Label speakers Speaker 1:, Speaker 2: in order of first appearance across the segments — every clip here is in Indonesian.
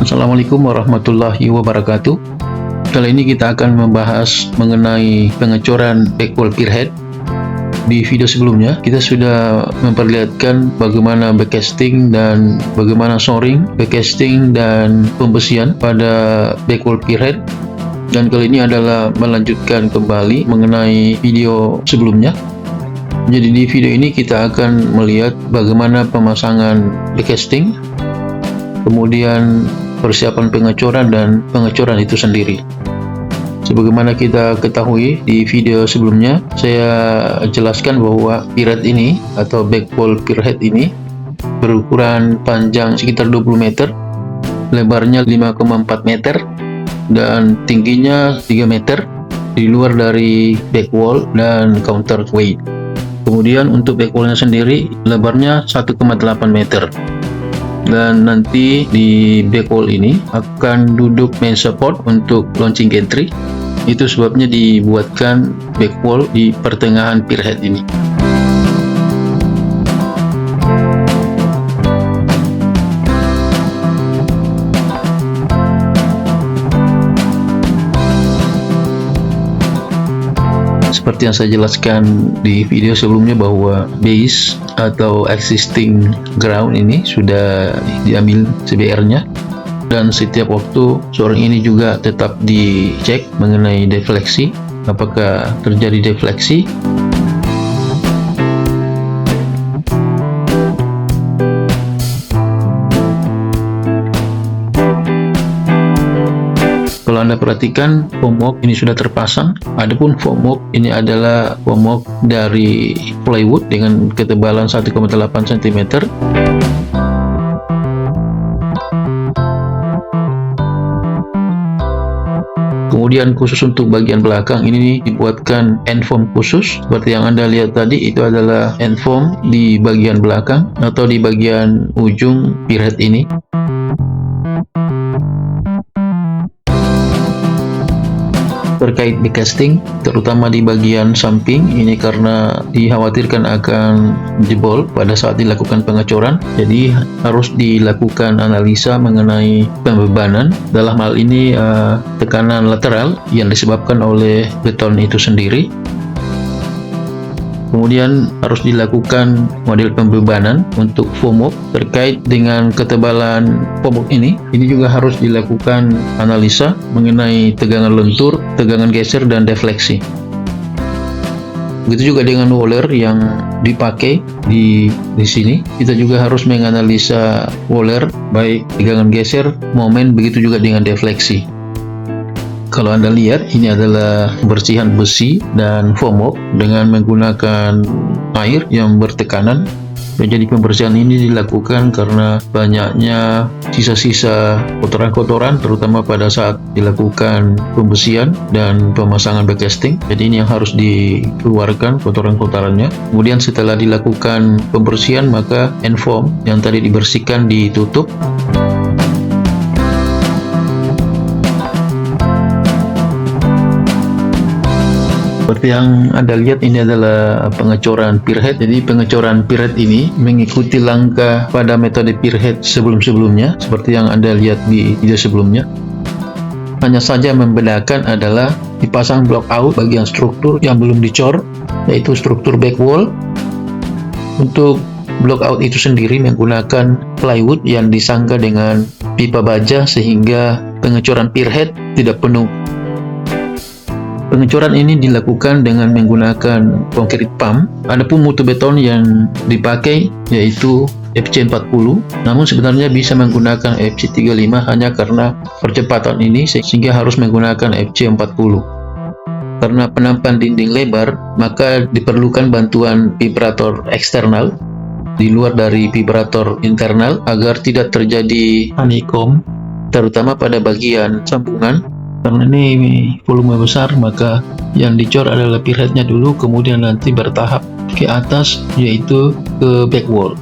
Speaker 1: Assalamualaikum warahmatullahi wabarakatuh. Kali ini kita akan membahas mengenai pengecoran backwall pierhead. Di video sebelumnya kita sudah memperlihatkan bagaimana backcasting dan bagaimana shoring, backcasting dan pembesian pada backwall pierhead. Dan kali ini adalah melanjutkan kembali mengenai video sebelumnya. Jadi di video ini kita akan melihat bagaimana pemasangan backcasting, kemudian persiapan pengecoran dan pengecoran itu sendiri. Sebagaimana kita ketahui di video sebelumnya, saya jelaskan bahwa pierhead ini atau backwall pierhead ini berukuran panjang sekitar 20 meter, lebarnya 5,4 meter, dan tingginya 3 meter di luar dari backwall dan counterweight. Kemudian untuk backwallnya sendiri lebarnya 1,8 meter. Dan nanti di backwall ini akan duduk main support untuk launching gantry. Itu sebabnya dibuatkan backwall di pertengahan pierhead ini. Seperti yang saya jelaskan di video sebelumnya bahwa base atau existing ground ini sudah diambil CBR-nya, dan setiap waktu shoring ini juga tetap dicek mengenai defleksi, apakah terjadi defleksi. Kalau Anda perhatikan, foam walk ini sudah terpasang. Adapun foam walk ini adalah foam walk dari plywood dengan ketebalan 1,8 cm. Kemudian khusus untuk bagian belakang ini dibuatkan end foam khusus. Seperti yang Anda lihat tadi, itu adalah end foam di bagian belakang atau di bagian ujung pierhead ini. Terkait backcasting, terutama di bagian samping ini, karena dikhawatirkan akan jebol pada saat dilakukan pengecoran, jadi harus dilakukan analisa mengenai pembebanan. Dalam hal ini tekanan lateral yang disebabkan oleh beton itu sendiri. Kemudian harus dilakukan model pembebanan untuk foam walk. Terkait dengan ketebalan foam walk ini juga harus dilakukan analisa mengenai tegangan lentur, tegangan geser, dan defleksi. Begitu juga dengan roller yang dipakai di sini, kita juga harus menganalisa roller, baik tegangan geser, momen, begitu juga dengan defleksi. Kalau Anda lihat, ini adalah pembersihan besi dan foam walk dengan menggunakan air yang bertekanan. Jadi pembersihan ini dilakukan karena banyaknya sisa-sisa kotoran-kotoran, terutama pada saat dilakukan pembersihan dan pemasangan backcasting. Jadi ini yang harus dikeluarkan kotoran-kotorannya. Kemudian setelah dilakukan pembersihan, maka end foam yang tadi dibersihkan ditutup. Seperti yang Anda lihat, ini adalah pengecoran pierhead. Jadi pengecoran pierhead ini mengikuti langkah pada metode pierhead sebelum-sebelumnya, seperti yang Anda lihat di video sebelumnya. Hanya saja membedakan adalah dipasang block out bagian struktur yang belum dicor, yaitu struktur backwall. Untuk block out itu sendiri menggunakan plywood yang disangga dengan pipa baja sehingga pengecoran pierhead tidak penuh. Pengecoran ini dilakukan dengan menggunakan konkrit pump. Adapun mutu beton yang dipakai yaitu FC40, namun sebenarnya bisa menggunakan FC35 hanya karena percepatan ini sehingga harus menggunakan FC40. Karena penampan dinding lebar, maka diperlukan bantuan vibrator eksternal di luar dari vibrator internal agar tidak terjadi honeycomb, terutama pada bagian sambungan. Karena ini volume besar, maka yang dicor adalah pierheadnya dulu, kemudian nanti bertahap ke atas, yaitu ke backwall.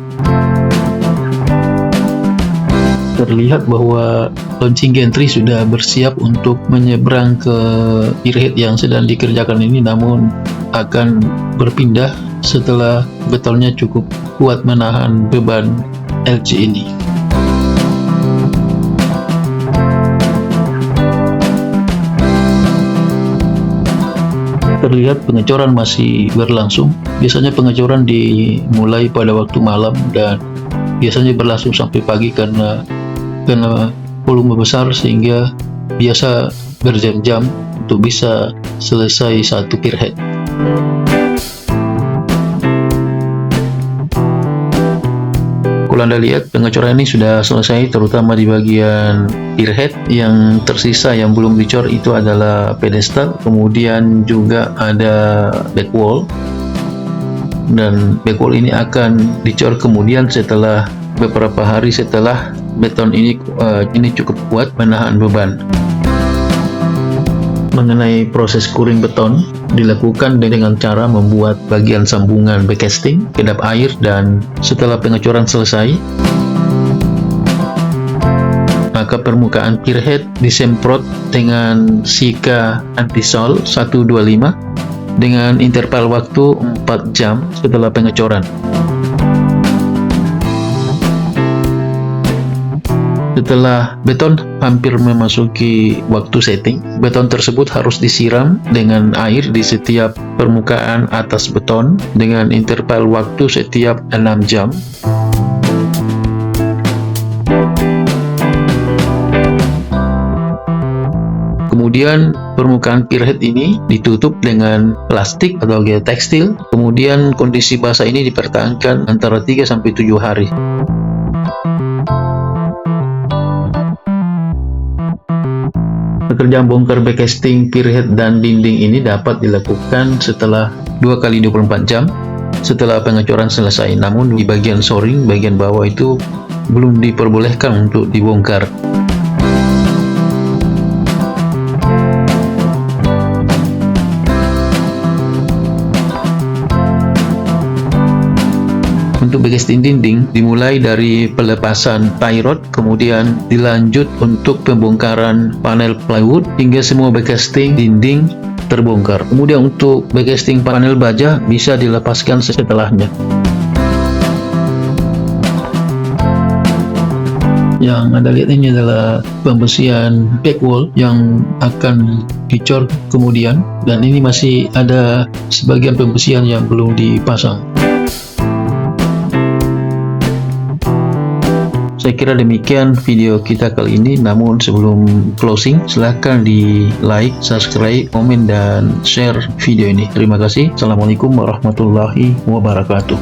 Speaker 1: Terlihat bahwa launching gantry sudah bersiap untuk menyeberang ke pierhead yang sedang dikerjakan ini, namun akan berpindah setelah betonnya cukup kuat menahan beban LC ini. terlihat pengecoran masih berlangsung. Biasanya pengecoran dimulai pada waktu malam dan biasanya berlangsung sampai pagi karena volume besar, sehingga biasa berjam-jam untuk bisa selesai satu pierhead. Kalau Anda lihat, pengecoran ini sudah selesai, terutama di bagian pierhead. Yang tersisa yang belum dicor itu adalah pedestal, kemudian juga ada back wall, dan back wall ini akan dicor kemudian setelah beberapa hari setelah beton ini cukup kuat menahan beban. Mengenai proses curing beton, dilakukan dengan cara membuat bagian sambungan backcasting, kedap air, dan setelah pengecoran selesai, maka permukaan pierhead disemprot dengan sika antisol 125 dengan interval waktu 4 jam setelah pengecoran. Setelah beton hampir memasuki waktu setting, beton tersebut harus disiram dengan air di setiap permukaan atas beton dengan interval waktu setiap 6 jam. Kemudian permukaan pierhead ini ditutup dengan plastik atau geotekstil. Kemudian kondisi basah ini dipertahankan antara 3-7 hari. Pekerjaan bongkar backcasting, pierhead, dan dinding ini dapat dilakukan setelah 2 kali 24 jam setelah pengecoran selesai. Namun di bagian shoring, bagian bawah itu belum diperbolehkan untuk dibongkar. Untuk backcasting dinding dimulai dari pelepasan tie rod, kemudian dilanjut untuk pembongkaran panel plywood hingga semua backcasting dinding terbongkar. Kemudian untuk backcasting panel baja bisa dilepaskan setelahnya. Yang Anda lihat ini adalah pembesian back wall yang akan dicor kemudian, dan ini masih ada sebagian pembesian yang belum dipasang. Saya kira demikian video kita kali ini. Namun sebelum closing, silahkan di like, subscribe, komen, dan share video ini. Terima kasih. Assalamualaikum warahmatullahi wabarakatuh.